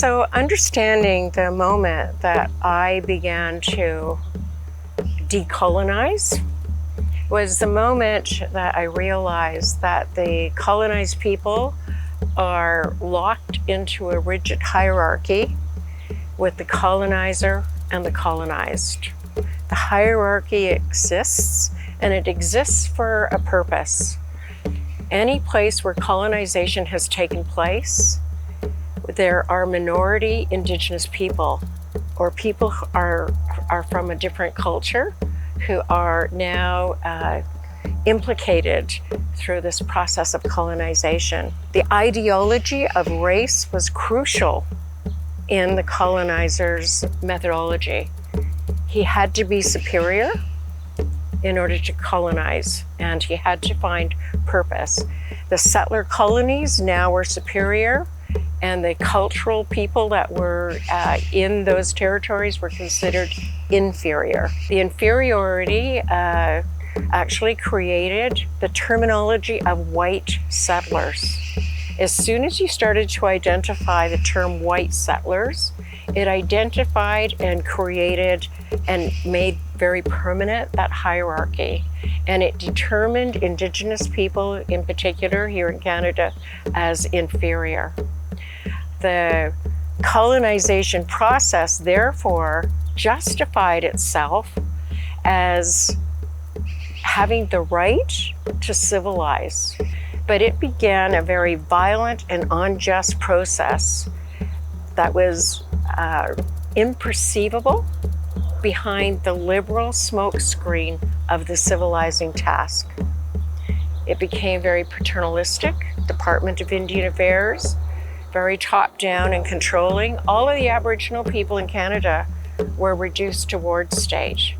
So understanding the moment that I began to decolonize was the moment that I realized that the colonized people are locked into a rigid hierarchy with the colonizer and the colonized. The hierarchy exists, and it exists for a purpose. Any place where colonization has taken place, there are minority Indigenous people, or people who are from a different culture, who are now implicated through this process of colonization. The ideology of race was crucial in the colonizer's methodology. He had to be superior in order to colonize, and he had to find purpose. The settler colonies now were superior, and the cultural people that were in those territories were considered inferior. The inferiority actually created the terminology of white settlers. As soon as you started to identify the term white settlers, it identified and created and made very permanent that hierarchy. And it determined Indigenous people, in particular here in Canada, as inferior. The colonization process, therefore, justified itself as having the right to civilize. But it began a very violent and unjust process that was imperceivable behind the liberal smokescreen of the civilizing task. It became very paternalistic, Department of Indian Affairs, very top-down and controlling. All of the Aboriginal people in Canada were reduced to ward state.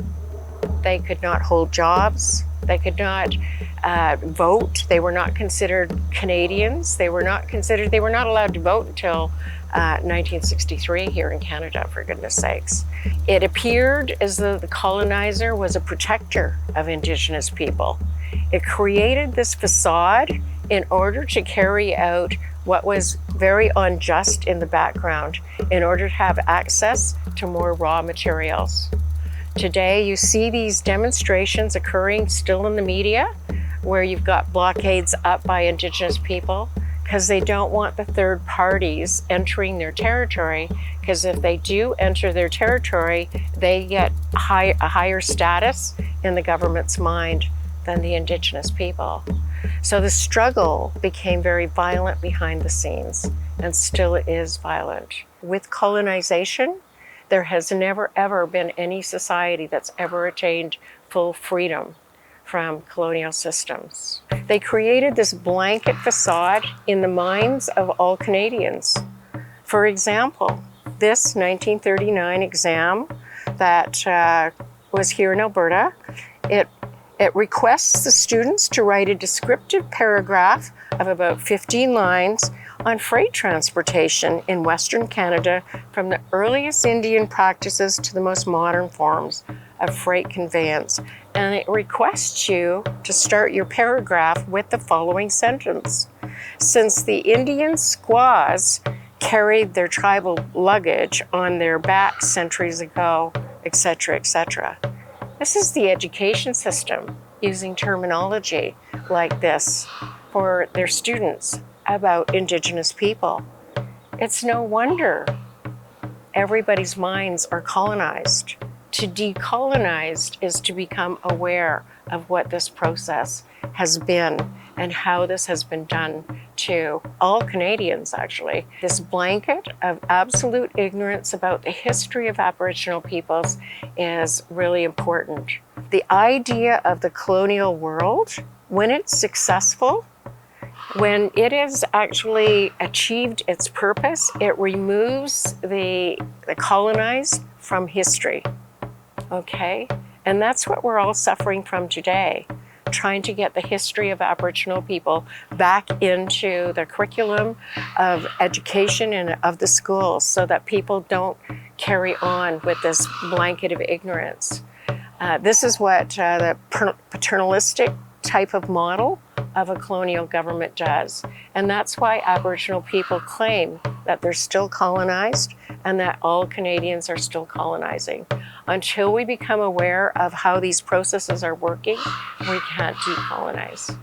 They could not hold jobs. They could not vote. They were not considered Canadians. They were not allowed to vote until 1963 here in Canada, for goodness sakes. It appeared as though the colonizer was a protector of Indigenous people. It created this facade in order to carry out what was very unjust in the background, in order to have access to more raw materials. Today, you see these demonstrations occurring still in the media, where you've got blockades up by Indigenous people, because they don't want the third parties entering their territory, because if they do enter their territory, they get a higher status in the government's mind than the Indigenous people. So the struggle became very violent behind the scenes, and still is violent. With colonization, there has never ever been any society that's ever attained full freedom from colonial systems. They created this blanket facade in the minds of all Canadians. For example, this 1939 exam that was here in Alberta, it requests the students to write a descriptive paragraph of about 15 lines on freight transportation in Western Canada, from the earliest Indian practices to the most modern forms of freight conveyance. And it requests you to start your paragraph with the following sentence. Since the Indian squaws carried their tribal luggage on their backs centuries ago, etc., etc. This is the education system using terminology like this for their students about Indigenous people. It's no wonder everybody's minds are colonized. To decolonize is to become aware of what this process has been and how this has been done to all Canadians, actually. This blanket of absolute ignorance about the history of Aboriginal peoples is really important. The idea of the colonial world, when it's successful, when it has actually achieved its purpose, it removes the colonized from history, okay? And that's what we're all suffering from today, trying to get the history of Aboriginal people back into the curriculum of education and of the schools, so that people don't carry on with this blanket of ignorance. This is what the paternalistic type of model of a colonial government does. And that's why Aboriginal people claim that they're still colonized and that all Canadians are still colonizing. Until we become aware of how these processes are working, we can't decolonize.